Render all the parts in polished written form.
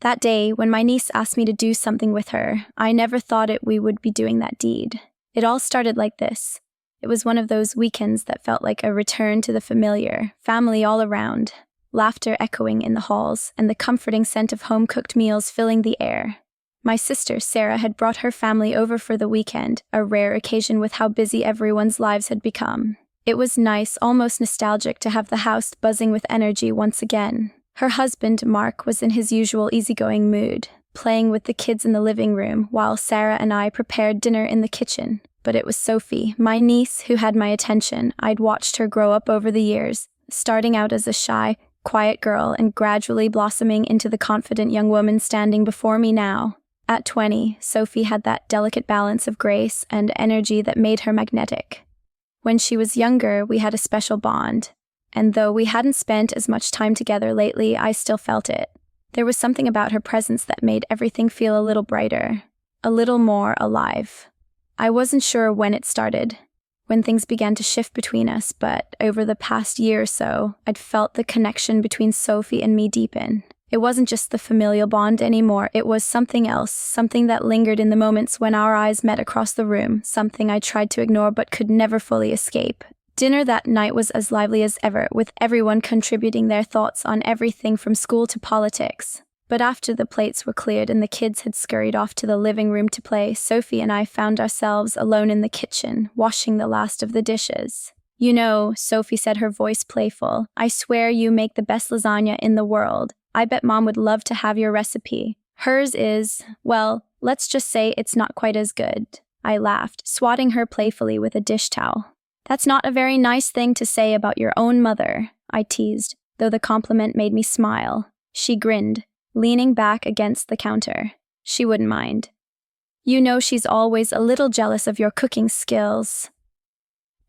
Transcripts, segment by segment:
That day, when my niece asked me to do something with her, I never thought we would be doing that deed. It all started like this. It was one of those weekends that felt like a return to the familiar, family all around, laughter echoing in the halls, and the comforting scent of home-cooked meals filling the air. My sister, Sarah, had brought her family over for the weekend, a rare occasion with how busy everyone's lives had become. It was nice, almost nostalgic, to have the house buzzing with energy once again. Her husband, Mark, was in his usual easygoing mood, playing with the kids in the living room, while Sarah and I prepared dinner in the kitchen. But it was Sophie, my niece, who had my attention. I'd watched her grow up over the years, starting out as a shy, quiet girl and gradually blossoming into the confident young woman standing before me now. At 20, Sophie had that delicate balance of grace and energy that made her magnetic. When she was younger, we had a special bond, and though we hadn't spent as much time together lately, I still felt it. There was something about her presence that made everything feel a little brighter, a little more alive. I wasn't sure when it started, when things began to shift between us, but over the past year or so, I'd felt the connection between Sophie and me deepen. It wasn't just the familial bond anymore, it was something else, something that lingered in the moments when our eyes met across the room, something I tried to ignore but could never fully escape. Dinner that night was as lively as ever, with everyone contributing their thoughts on everything from school to politics. But after the plates were cleared and the kids had scurried off to the living room to play, Sophie and I found ourselves alone in the kitchen, washing the last of the dishes. "You know," Sophie said, her voice playful, "I swear you make the best lasagna in the world. I bet Mom would love to have your recipe. Hers is, well, let's just say it's not quite as good." I laughed, swatting her playfully with a dish towel. "That's not a very nice thing to say about your own mother," I teased, though the compliment made me smile. She grinned, leaning back against the counter. She wouldn't mind. "You know she's always a little jealous of your cooking skills."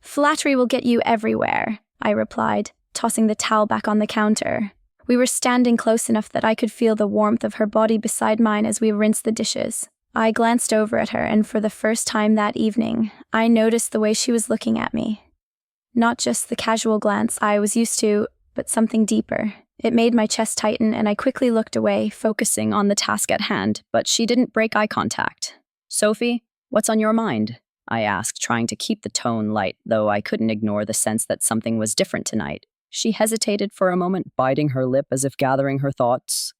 "Flattery will get you everywhere," I replied, tossing the towel back on the counter. We were standing close enough that I could feel the warmth of her body beside mine as we rinsed the dishes. I glanced over at her, and for the first time that evening, I noticed the way she was looking at me. Not just the casual glance I was used to, but something deeper. It made my chest tighten, and I quickly looked away, focusing on the task at hand, but she didn't break eye contact. "Sophie, what's on your mind?" I asked, trying to keep the tone light, though I couldn't ignore the sense that something was different tonight. She hesitated for a moment, biting her lip as if gathering her thoughts.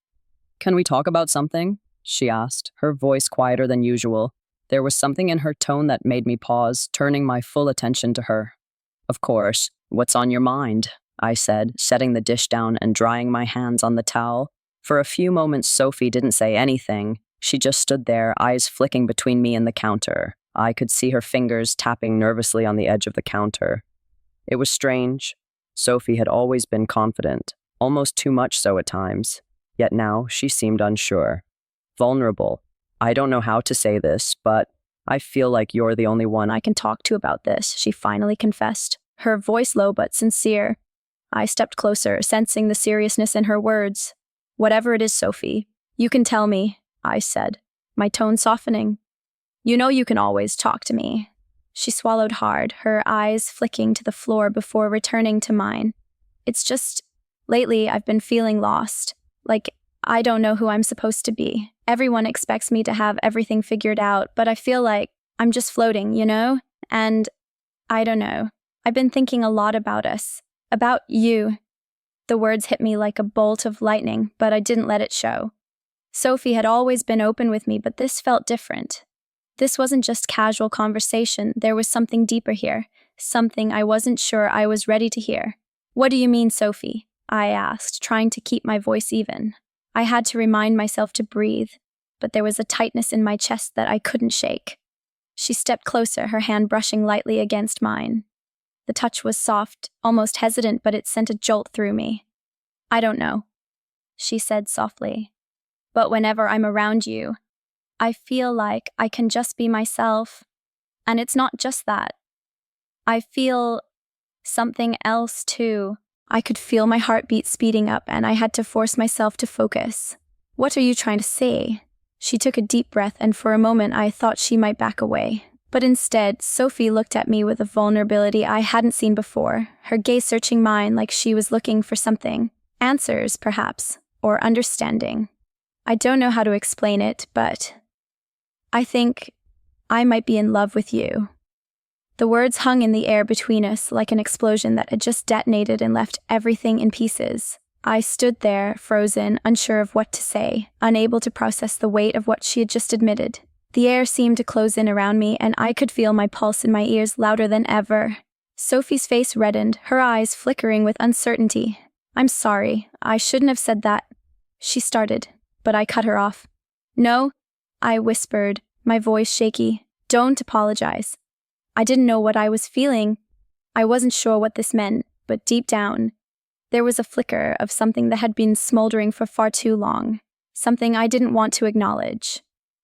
"Can we talk about something?" she asked, her voice quieter than usual. There was something in her tone that made me pause, turning my full attention to her. "Of course. What's on your mind?" I said, setting the dish down and drying my hands on the towel. For a few moments, Sophie didn't say anything. She just stood there, eyes flicking between me and the counter. I could see her fingers tapping nervously on the edge of the counter. It was strange. Sophie had always been confident, almost too much so at times. Yet now she seemed unsure. Vulnerable. "I don't know how to say this, but I feel like you're the only one I can talk to about this," she finally confessed, her voice low but sincere. I stepped closer, sensing the seriousness in her words. "Whatever it is, Sophie, you can tell me," I said, my tone softening. "You know you can always talk to me." She swallowed hard, her eyes flicking to the floor before returning to mine. "It's just, lately I've been feeling lost. Like, I don't know who I'm supposed to be. Everyone expects me to have everything figured out, but I feel like I'm just floating, you know? And I don't know. I've been thinking a lot about us. About you." The words hit me like a bolt of lightning, but I didn't let it show. Sophie had always been open with me, but this felt different. This wasn't just casual conversation, there was something deeper here, something I wasn't sure I was ready to hear. "What do you mean, Sophie?" I asked, trying to keep my voice even. I had to remind myself to breathe, but there was a tightness in my chest that I couldn't shake. She stepped closer, her hand brushing lightly against mine. The touch was soft, almost hesitant, but it sent a jolt through me. "I don't know," she said softly. "But whenever I'm around you, I feel like I can just be myself. And it's not just that. I feel something else too." I could feel my heartbeat speeding up, and I had to force myself to focus. "What are you trying to say?" She took a deep breath, and for a moment I thought she might back away. But instead, Sophie looked at me with a vulnerability I hadn't seen before, her gaze searching mine like she was looking for something. Answers, perhaps, or understanding. I don't know how to explain it, but I think I might be in love with you." The words hung in the air between us like an explosion that had just detonated and left everything in pieces. I stood there, frozen, unsure of what to say, unable to process the weight of what she had just admitted. The air seemed to close in around me, and I could feel my pulse in my ears louder than ever. Sophie's face reddened, her eyes flickering with uncertainty. "I'm sorry, I shouldn't have said that," she started, but I cut her off. "No," I whispered, my voice shaky. "Don't apologize. I didn't know what I was feeling. I wasn't sure what this meant, but deep down, there was a flicker of something that had been smoldering for far too long, something I didn't want to acknowledge."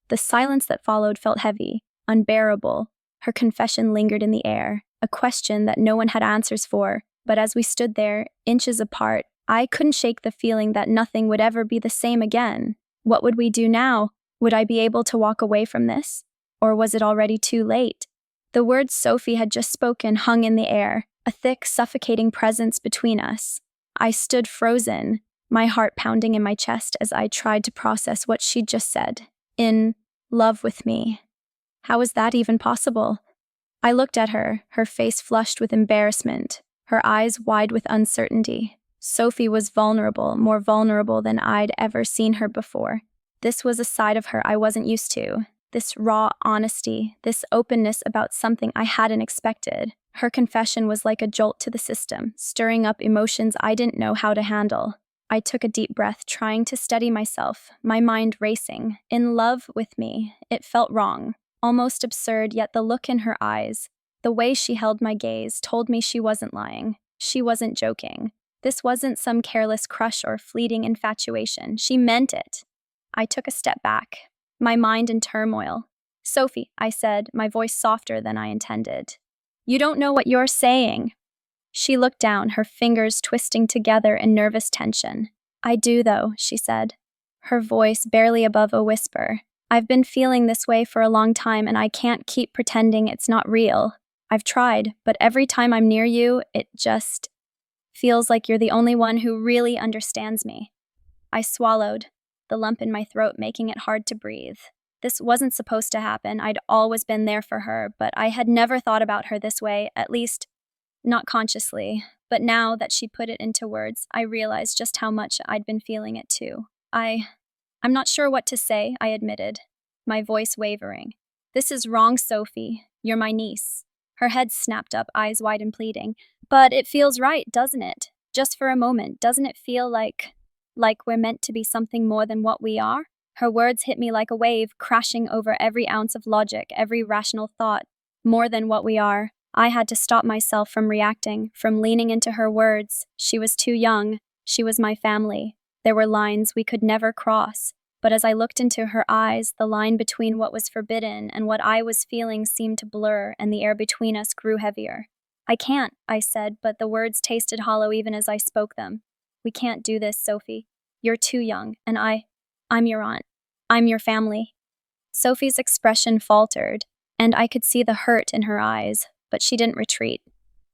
The silence that followed felt heavy, unbearable. Her confession lingered in the air, a question that no one had answers for, but as we stood there, inches apart, I couldn't shake the feeling that nothing would ever be the same again. What would we do now? Would I be able to walk away from this? Or was it already too late? The words Sophie had just spoken hung in the air, a thick, suffocating presence between us. I stood frozen, my heart pounding in my chest as I tried to process what she'd just said. In love with me. How was that even possible? I looked at her, her face flushed with embarrassment, her eyes wide with uncertainty. Sophie was vulnerable, more vulnerable than I'd ever seen her before. This was a side of her I wasn't used to. This raw honesty, this openness about something I hadn't expected. Her confession was like a jolt to the system, stirring up emotions I didn't know how to handle. I took a deep breath, trying to steady myself, my mind racing. In love with me, it felt wrong, almost absurd, yet the look in her eyes, the way she held my gaze, told me she wasn't lying. She wasn't joking. This wasn't some careless crush or fleeting infatuation. She meant it. I took a step back, my mind in turmoil. "Sophie," I said, my voice softer than I intended. "You don't know what you're saying." She looked down, her fingers twisting together in nervous tension. "I do, though," she said, her voice barely above a whisper. "I've been feeling this way for a long time, and I can't keep pretending it's not real. I've tried, but every time I'm near you, it just feels like you're the only one who really understands me." I swallowed, the lump in my throat making it hard to breathe. This wasn't supposed to happen. I'd always been there for her, but I had never thought about her this way, at least not consciously. But now that she put it into words, I realized just how much I'd been feeling it too. I'm not sure what to say," I admitted, my voice wavering. "This is wrong, Sophie. You're my niece." Her head snapped up, eyes wide and pleading. "But it feels right, doesn't it? Just for a moment, doesn't it feel like we're meant to be something more than what we are?" Her words hit me like a wave, crashing over every ounce of logic, every rational thought. More than what we are. I had to stop myself from reacting, from leaning into her words. She was too young. She was my family. There were lines we could never cross. But as I looked into her eyes, the line between what was forbidden and what I was feeling seemed to blur, and the air between us grew heavier. "I can't," I said, but the words tasted hollow even as I spoke them. "We can't do this, Sophie. You're too young, and I'm your aunt. I'm your family." Sophie's expression faltered, and I could see the hurt in her eyes, but she didn't retreat.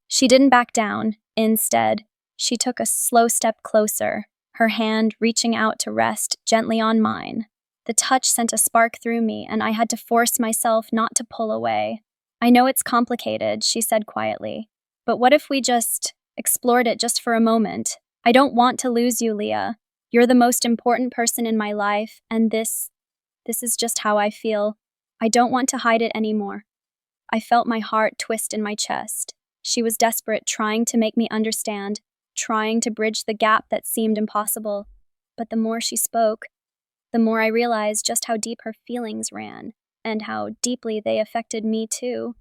She didn't back down. Instead, she took a slow step closer, her hand reaching out to rest gently on mine. The touch sent a spark through me, and I had to force myself not to pull away. "I know it's complicated," she said quietly, "but what if we just explored it just for a moment? I don't want to lose you, Leah. You're the most important person in my life, and this is just how I feel. I don't want to hide it anymore." I felt my heart twist in my chest. She was desperate, trying to make me understand, trying to bridge the gap that seemed impossible. But the more she spoke, the more I realized just how deep her feelings ran, and how deeply they affected me too.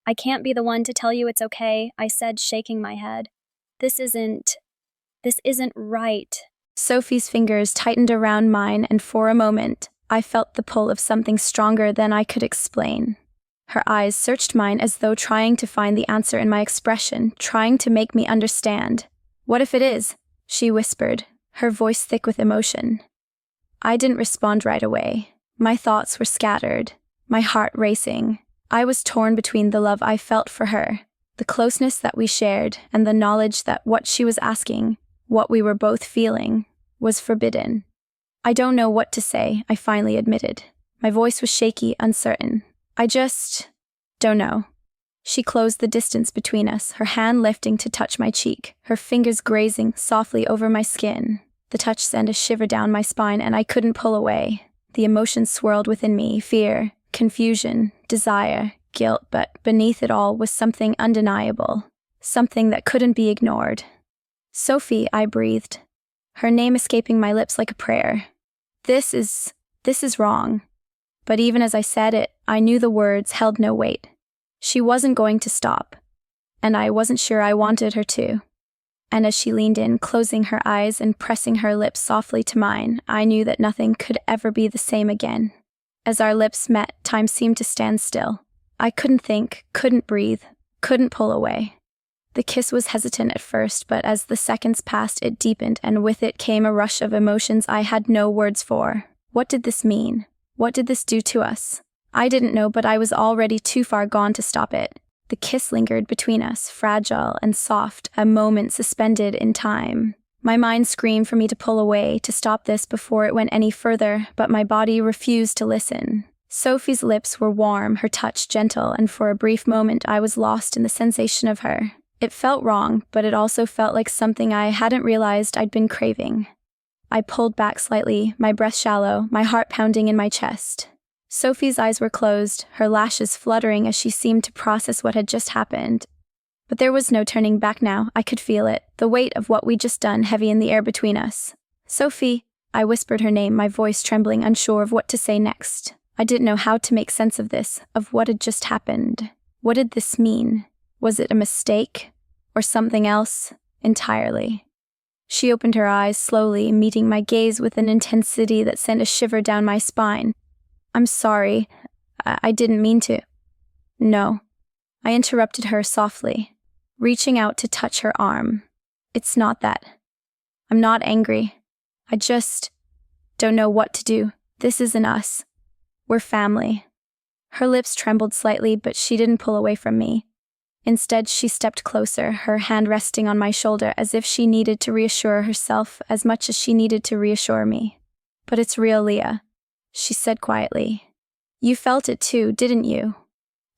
"I can't be the one to tell you it's okay," I said, shaking my head. This isn't right." Sophie's fingers tightened around mine, and for a moment, I felt the pull of something stronger than I could explain. Her eyes searched mine as though trying to find the answer in my expression, trying to make me understand. "What if it is?" she whispered, her voice thick with emotion. I didn't respond right away. My thoughts were scattered, my heart racing. I was torn between the love I felt for her, the closeness that we shared, and the knowledge that what she was asking, what we were both feeling, was forbidden. I don't know what to say, I finally admitted. My voice was shaky, uncertain. I just don't know. She closed the distance between us, her hand lifting to touch my cheek, her fingers grazing softly over my skin. The touch sent a shiver down my spine, and I couldn't pull away. The emotions swirled within me, fear, confusion, desire, guilt, but beneath it all was something undeniable, something that couldn't be ignored. Sophie, I breathed, her name escaping my lips like a prayer. This is wrong. But even as I said it, I knew the words held no weight. She wasn't going to stop, and I wasn't sure I wanted her to. And as she leaned in, closing her eyes and pressing her lips softly to mine, I knew that nothing could ever be the same again. As our lips met, time seemed to stand still. I couldn't think, couldn't breathe, couldn't pull away. The kiss was hesitant at first, but as the seconds passed, it deepened, and with it came a rush of emotions I had no words for. What did this mean? What did this do to us? I didn't know, but I was already too far gone to stop it. The kiss lingered between us, fragile and soft, a moment suspended in time. My mind screamed for me to pull away, to stop this before it went any further, but my body refused to listen. Sophie's lips were warm, her touch gentle, and for a brief moment I was lost in the sensation of her. It felt wrong, but it also felt like something I hadn't realized I'd been craving. I pulled back slightly, my breath shallow, my heart pounding in my chest. Sophie's eyes were closed, her lashes fluttering as she seemed to process what had just happened. But there was no turning back now. I could feel it, the weight of what we'd just done heavy in the air between us. Sophie, I whispered her name, my voice trembling, unsure of what to say next. I didn't know how to make sense of this, of what had just happened. What did this mean? Was it a mistake? Or something else entirely? She opened her eyes slowly, meeting my gaze with an intensity that sent a shiver down my spine. I'm sorry. I didn't mean to. No. I interrupted her softly, reaching out to touch her arm. It's not that. I'm not angry. I just don't know what to do. This isn't us. We're family. Her lips trembled slightly, but she didn't pull away from me. Instead, she stepped closer, her hand resting on my shoulder as if she needed to reassure herself as much as she needed to reassure me. But it's real, Leah, she said quietly. You felt it too, didn't you?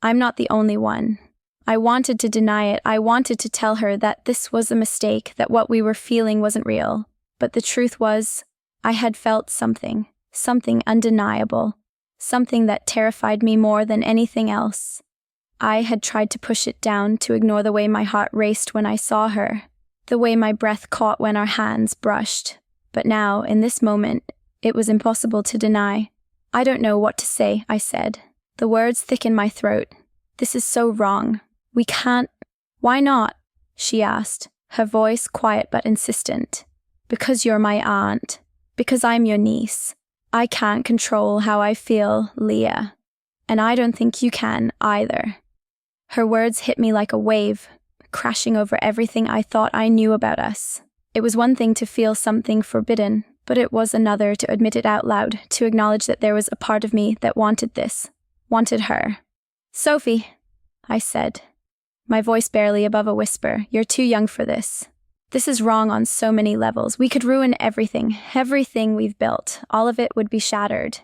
I'm not the only one. I wanted to deny it. I wanted to tell her that this was a mistake, that what we were feeling wasn't real. But the truth was, I had felt something undeniable, something that terrified me more than anything else. I had tried to push it down, to ignore the way my heart raced when I saw her, the way my breath caught when our hands brushed. But now, in this moment, it was impossible to deny. I don't know what to say, I said. The words thick in my throat. This is so wrong. We can't. Why not? She asked, her voice quiet but insistent. Because you're my aunt. Because I'm your niece. I can't control how I feel, Leah. And I don't think you can either. Her words hit me like a wave, crashing over everything I thought I knew about us. It was one thing to feel something forbidden, but it was another to admit it out loud, to acknowledge that there was a part of me that wanted this, wanted her. Sophie, I said, my voice barely above a whisper, you're too young for this. This is wrong on so many levels. We could ruin everything we've built. All of it would be shattered.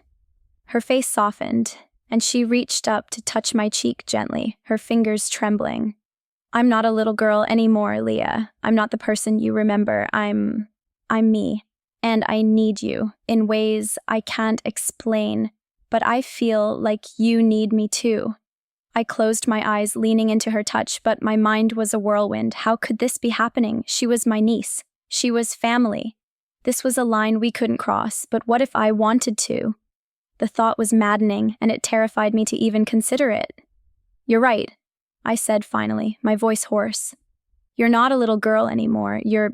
Her face softened, and she reached up to touch my cheek gently, her fingers trembling. I'm not a little girl anymore, Leah. I'm not the person you remember. I'm me. And I need you in ways I can't explain, but I feel like you need me too. I closed my eyes, leaning into her touch, but my mind was a whirlwind. How could this be happening? She was my niece. She was family. This was a line we couldn't cross, but what if I wanted to? The thought was maddening, and it terrified me to even consider it. You're right, I said finally, my voice hoarse. You're not a little girl anymore. You're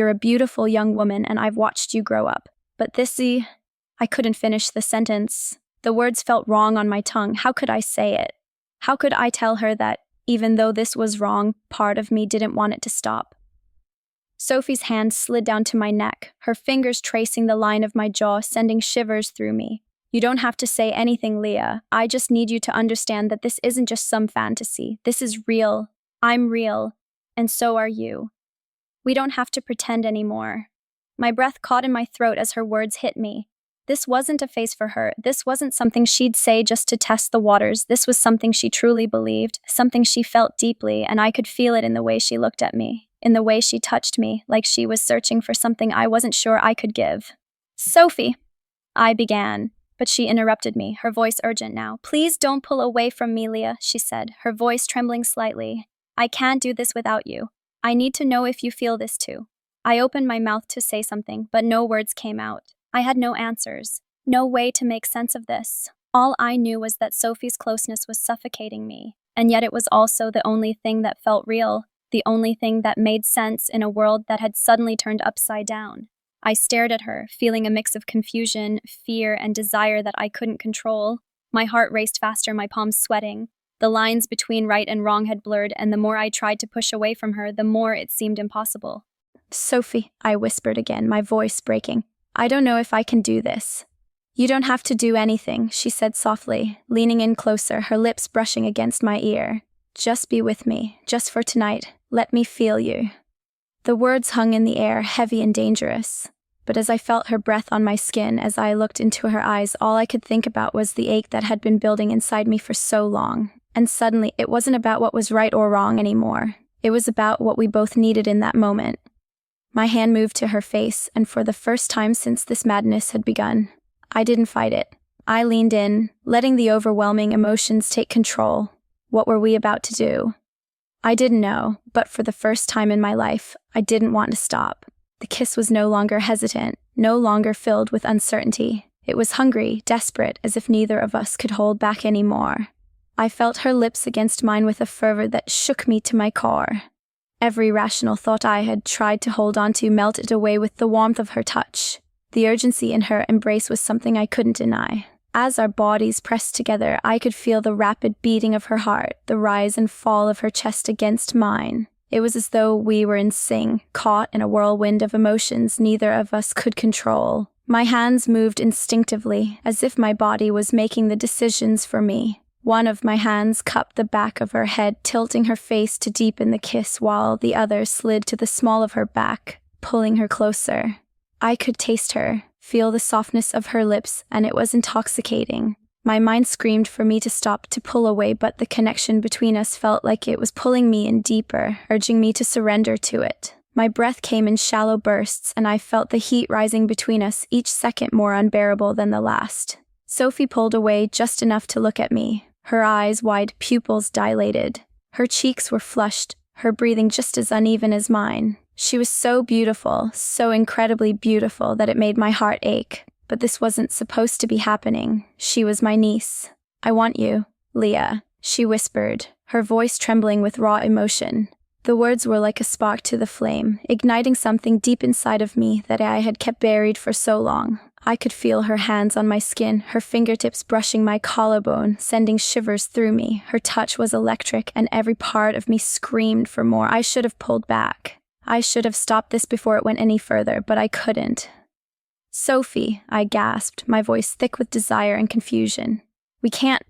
a beautiful young woman, and I've watched you grow up. But I couldn't finish the sentence. The words felt wrong on my tongue. How could I say it? How could I tell her that, even though this was wrong, part of me didn't want it to stop? Sophie's hand slid down to my neck, her fingers tracing the line of my jaw, sending shivers through me. You don't have to say anything, Leah. I just need you to understand that this isn't just some fantasy. This is real. I'm real. And so are you. We don't have to pretend anymore. My breath caught in my throat as her words hit me. This wasn't a phase for her. This wasn't something she'd say just to test the waters. This was something she truly believed, something she felt deeply, and I could feel it in the way she looked at me, in the way she touched me, like she was searching for something I wasn't sure I could give. Sophie, I began, but she interrupted me, her voice urgent now. Please don't pull away from me, Leah, she said, her voice trembling slightly. I can't do this without you. I need to know if you feel this too. I opened my mouth to say something, but no words came out. I had no answers, no way to make sense of this. All I knew was that Sophie's closeness was suffocating me, and yet it was also the only thing that felt real, the only thing that made sense in a world that had suddenly turned upside down. I stared at her, feeling a mix of confusion, fear, and desire that I couldn't control. My heart raced faster, my palms sweating. The lines between right and wrong had blurred, and the more I tried to push away from her, the more it seemed impossible. Sophie, I whispered again, my voice breaking. I don't know if I can do this. You don't have to do anything, she said softly, leaning in closer, her lips brushing against my ear. Just be with me, just for tonight. Let me feel you. The words hung in the air, heavy and dangerous. But as I felt her breath on my skin, as I looked into her eyes, all I could think about was the ache that had been building inside me for so long. And suddenly, it wasn't about what was right or wrong anymore. It was about what we both needed in that moment. My hand moved to her face, and for the first time since this madness had begun, I didn't fight it. I leaned in, letting the overwhelming emotions take control. What were we about to do? I didn't know, but for the first time in my life, I didn't want to stop. The kiss was no longer hesitant, no longer filled with uncertainty. It was hungry, desperate, as if neither of us could hold back anymore. I felt her lips against mine with a fervor that shook me to my core. Every rational thought I had tried to hold on to melted away with the warmth of her touch. The urgency in her embrace was something I couldn't deny. As our bodies pressed together, I could feel the rapid beating of her heart, the rise and fall of her chest against mine. It was as though we were in sync, caught in a whirlwind of emotions neither of us could control. My hands moved instinctively, as if my body was making the decisions for me. One of my hands cupped the back of her head, tilting her face to deepen the kiss, while the other slid to the small of her back, pulling her closer. I could taste her, feel the softness of her lips, and it was intoxicating. My mind screamed for me to stop, to pull away, but the connection between us felt like it was pulling me in deeper, urging me to surrender to it. My breath came in shallow bursts, and I felt the heat rising between us, each second more unbearable than the last. Sophie pulled away just enough to look at me. Her eyes wide, pupils dilated. Her cheeks were flushed, her breathing just as uneven as mine. She was so beautiful, so incredibly beautiful that it made my heart ache. But this wasn't supposed to be happening. She was my niece. I want you, Leah, she whispered, her voice trembling with raw emotion. The words were like a spark to the flame, igniting something deep inside of me that I had kept buried for so long. I could feel her hands on my skin, her fingertips brushing my collarbone, sending shivers through me. Her touch was electric, and every part of me screamed for more. I should have pulled back. I should have stopped this before it went any further, but I couldn't. Sophie, I gasped, my voice thick with desire and confusion. We can't.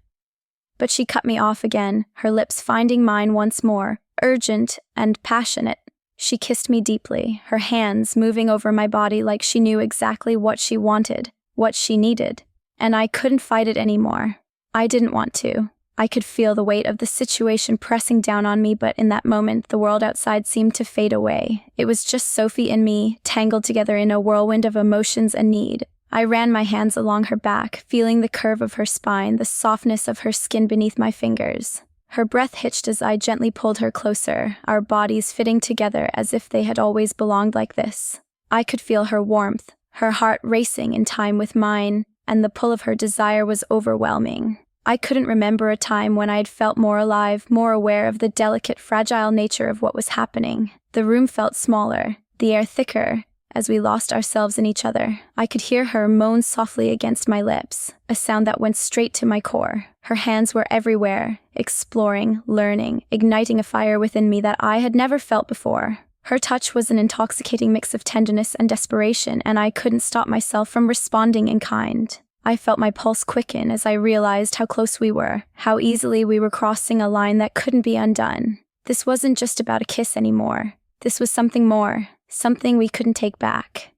But she cut me off again, her lips finding mine once more, urgent and passionate. She kissed me deeply, her hands moving over my body like she knew exactly what she wanted, what she needed. And I couldn't fight it anymore. I didn't want to. I could feel the weight of the situation pressing down on me, but in that moment, the world outside seemed to fade away. It was just Sophie and me, tangled together in a whirlwind of emotions and need. I ran my hands along her back, feeling the curve of her spine, the softness of her skin beneath my fingers. Her breath hitched as I gently pulled her closer, our bodies fitting together as if they had always belonged like this. I could feel her warmth, her heart racing in time with mine, and the pull of her desire was overwhelming. I couldn't remember a time when I had felt more alive, more aware of the delicate, fragile nature of what was happening. The room felt smaller, the air thicker, as we lost ourselves in each other. I could hear her moan softly against my lips, a sound that went straight to my core. Her hands were everywhere, exploring, learning, igniting a fire within me that I had never felt before. Her touch was an intoxicating mix of tenderness and desperation, and I couldn't stop myself from responding in kind. I felt my pulse quicken as I realized how close we were, how easily we were crossing a line that couldn't be undone. This wasn't just about a kiss anymore. This was something more, something we couldn't take back.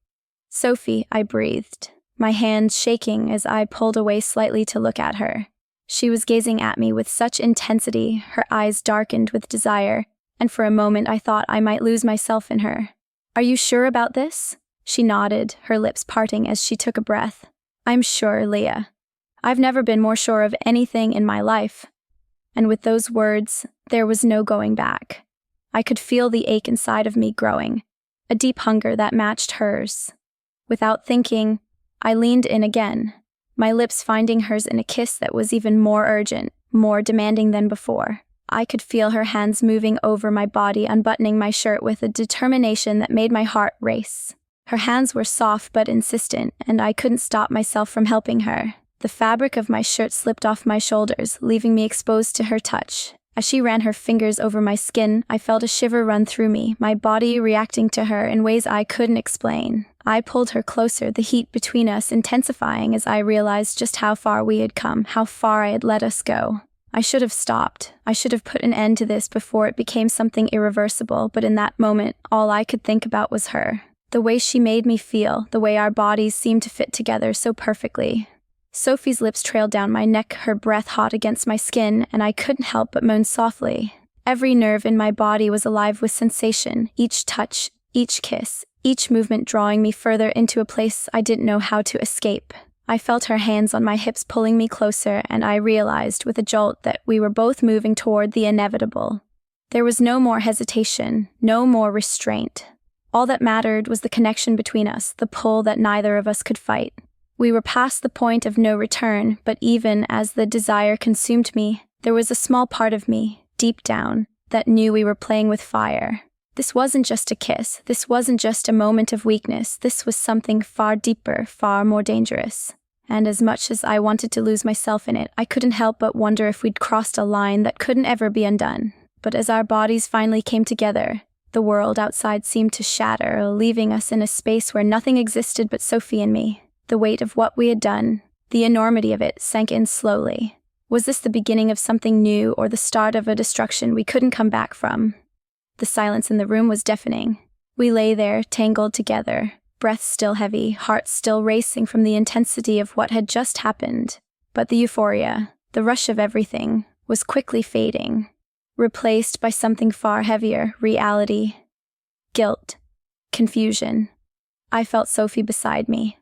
Sophie, I breathed, my hands shaking as I pulled away slightly to look at her. She was gazing at me with such intensity, her eyes darkened with desire, and for a moment I thought I might lose myself in her. Are you sure about this? She nodded, her lips parting as she took a breath. I'm sure, Leah. I've never been more sure of anything in my life. And with those words, there was no going back. I could feel the ache inside of me growing, a deep hunger that matched hers. Without thinking, I leaned in again, my lips finding hers in a kiss that was even more urgent, more demanding than before. I could feel her hands moving over my body, unbuttoning my shirt with a determination that made my heart race. Her hands were soft but insistent, and I couldn't stop myself from helping her. The fabric of my shirt slipped off my shoulders, leaving me exposed to her touch. As she ran her fingers over my skin, I felt a shiver run through me, my body reacting to her in ways I couldn't explain. I pulled her closer, the heat between us intensifying as I realized just how far we had come, how far I had let us go. I should have stopped. I should have put an end to this before it became something irreversible, but in that moment, all I could think about was her. The way she made me feel, the way our bodies seemed to fit together so perfectly. Sophie's lips trailed down my neck, her breath hot against my skin, and I couldn't help but moan softly. Every nerve in my body was alive with sensation, each touch, each kiss, each movement drawing me further into a place I didn't know how to escape. I felt her hands on my hips pulling me closer, and I realized with a jolt that we were both moving toward the inevitable. There was no more hesitation, no more restraint. All that mattered was the connection between us, the pull that neither of us could fight. We were past the point of no return, but even as the desire consumed me, there was a small part of me, deep down, that knew we were playing with fire. This wasn't just a kiss, this wasn't just a moment of weakness, this was something far deeper, far more dangerous. And as much as I wanted to lose myself in it, I couldn't help but wonder if we'd crossed a line that couldn't ever be undone. But as our bodies finally came together, the world outside seemed to shatter, leaving us in a space where nothing existed but Sophie and me. The weight of what we had done, the enormity of it, sank in slowly. Was this the beginning of something new or the start of a destruction we couldn't come back from? The silence in the room was deafening. We lay there, tangled together, breaths still heavy, hearts still racing from the intensity of what had just happened. But the euphoria, the rush of everything, was quickly fading, replaced by something far heavier, reality, guilt, confusion. I felt Sophie beside me,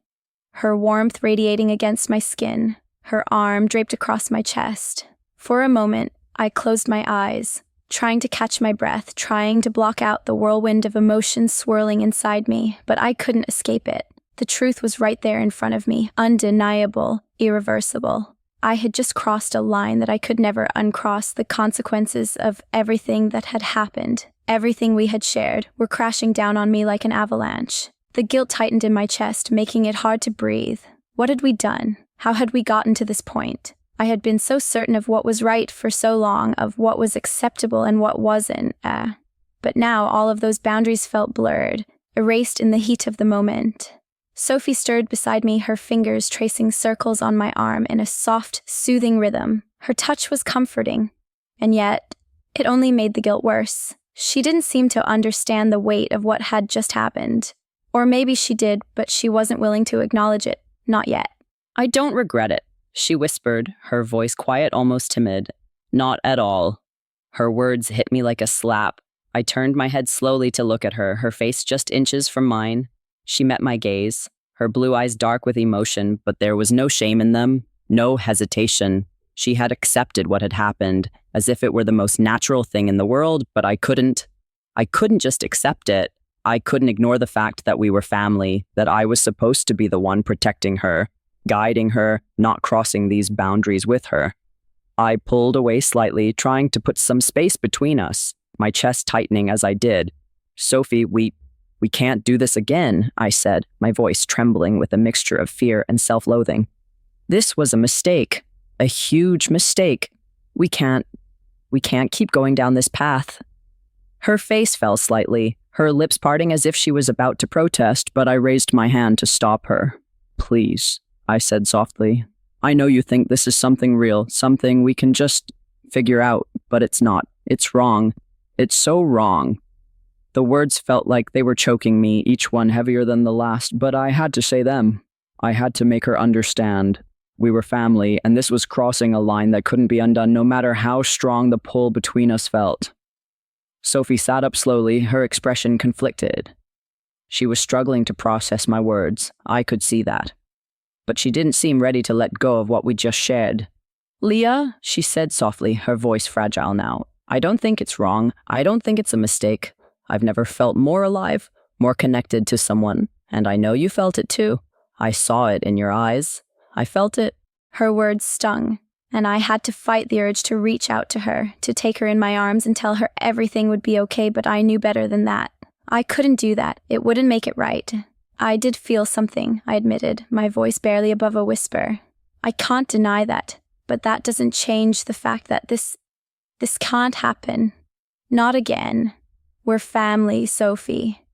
her warmth radiating against my skin, her arm draped across my chest. For a moment, I closed my eyes, trying to catch my breath, trying to block out the whirlwind of emotions swirling inside me, but I couldn't escape it. The truth was right there in front of me, undeniable, irreversible. I had just crossed a line that I could never uncross. The consequences of everything that had happened, everything we had shared, were crashing down on me like an avalanche. The guilt tightened in my chest, making it hard to breathe. What had we done? How had we gotten to this point? I had been so certain of what was right for so long, of what was acceptable and what wasn't. But now all of those boundaries felt blurred, erased in the heat of the moment. Sophie stirred beside me, her fingers tracing circles on my arm in a soft, soothing rhythm. Her touch was comforting, and yet it only made the guilt worse. She didn't seem to understand the weight of what had just happened. Or maybe she did, but she wasn't willing to acknowledge it. Not yet. I don't regret it, she whispered, her voice quiet, almost timid. Not at all. Her words hit me like a slap. I turned my head slowly to look at her, her face just inches from mine. She met my gaze, her blue eyes dark with emotion, but there was no shame in them, no hesitation. She had accepted what had happened, as if it were the most natural thing in the world, but I couldn't just accept it. I couldn't ignore the fact that we were family, that I was supposed to be the one protecting her, guiding her, not crossing these boundaries with her. I pulled away slightly, trying to put some space between us, my chest tightening as I did. Sophie, we can't do this again, I said, my voice trembling with a mixture of fear and self-loathing. This was a mistake, a huge mistake. We can't keep going down this path. Her face fell slightly, her lips parting as if she was about to protest, but I raised my hand to stop her. Please, I said softly. I know you think this is something real, something we can just figure out, but it's not. It's wrong. It's so wrong. The words felt like they were choking me, each one heavier than the last, but I had to say them. I had to make her understand. We were family, and this was crossing a line that couldn't be undone no matter how strong the pull between us felt. Sophie sat up slowly, her expression conflicted. She was struggling to process my words. I could see that. But she didn't seem ready to let go of what we just shared. "Leah," she said softly, her voice fragile now, "I don't think it's wrong. I don't think it's a mistake. I've never felt more alive, more connected to someone. And I know you felt it too. I saw it in your eyes. I felt it." Her words stung, and I had to fight the urge to reach out to her, to take her in my arms and tell her everything would be okay, but I knew better than that. I couldn't do that. It wouldn't make it right. I did feel something, I admitted, my voice barely above a whisper. I can't deny that, but that doesn't change the fact that this can't happen. Not again. We're family, Sophie.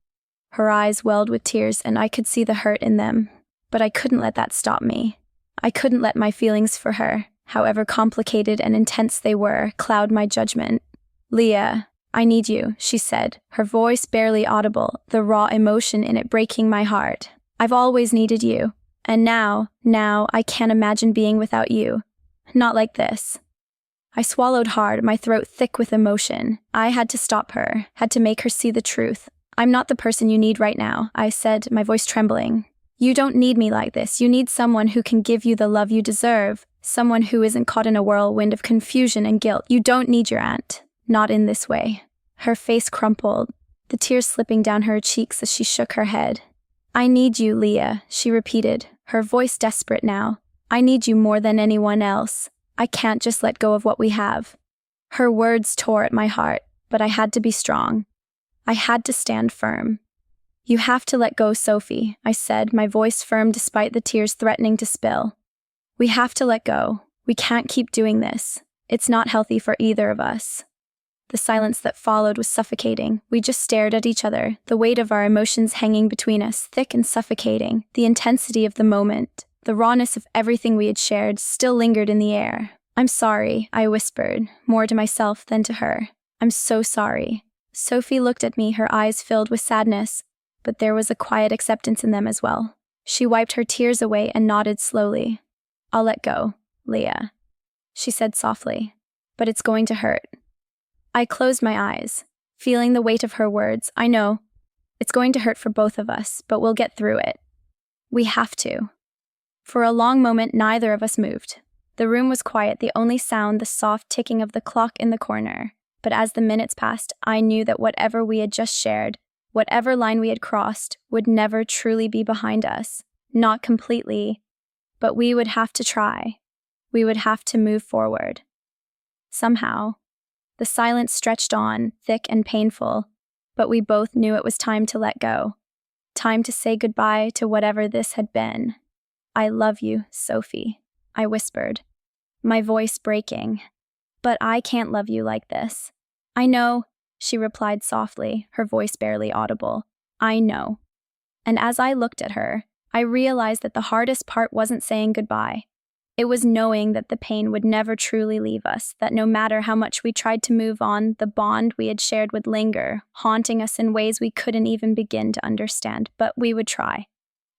Her eyes welled with tears, and I could see the hurt in them, but I couldn't let that stop me. I couldn't let my feelings for her, however complicated and intense they were, cloud my judgment. "Leah, I need you," she said, her voice barely audible, the raw emotion in it breaking my heart. "I've always needed you, and now I can't imagine being without you. Not like this." I swallowed hard, my throat thick with emotion. I had to stop her, had to make her see the truth. "I'm not the person you need right now," I said, my voice trembling. "You don't need me like this. You need someone who can give you the love you deserve, someone who isn't caught in a whirlwind of confusion and guilt. You don't need your aunt. Not in this way." Her face crumpled, the tears slipping down her cheeks as she shook her head. "I need you, Leah," she repeated, her voice desperate now. "I need you more than anyone else. I can't just let go of what we have." Her words tore at my heart, but I had to be strong. I had to stand firm. "You have to let go, Sophie," I said, my voice firm despite the tears threatening to spill. "We have to let go. We can't keep doing this. It's not healthy for either of us." The silence that followed was suffocating. We just stared at each other, the weight of our emotions hanging between us, thick and suffocating. The intensity of the moment, the rawness of everything we had shared, still lingered in the air. "I'm sorry," I whispered, more to myself than to her. "I'm so sorry." Sophie looked at me, her eyes filled with sadness, but there was a quiet acceptance in them as well. She wiped her tears away and nodded slowly. "I'll let go, Leah," she said softly, "but it's going to hurt." I closed my eyes, feeling the weight of her words. "I know. It's going to hurt for both of us, but we'll get through it. We have to." For a long moment, neither of us moved. The room was quiet, the only sound the soft ticking of the clock in the corner. But as the minutes passed, I knew that whatever we had just shared, whatever line we had crossed, would never truly be behind us. Not completely, but we would have to try. We would have to move forward. Somehow. The silence stretched on, thick and painful, but we both knew it was time to let go. Time to say goodbye to whatever this had been. "I love you, Sophie," I whispered, my voice breaking. "But I can't love you like this." "I know," she replied softly, her voice barely audible. "I know." And as I looked at her, I realized that the hardest part wasn't saying goodbye. It was knowing that the pain would never truly leave us, that no matter how much we tried to move on, the bond we had shared would linger, haunting us in ways we couldn't even begin to understand. But we would try.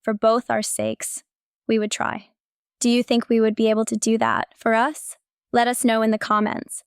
For both our sakes, we would try. Do you think we would be able to do that for us? Let us know in the comments.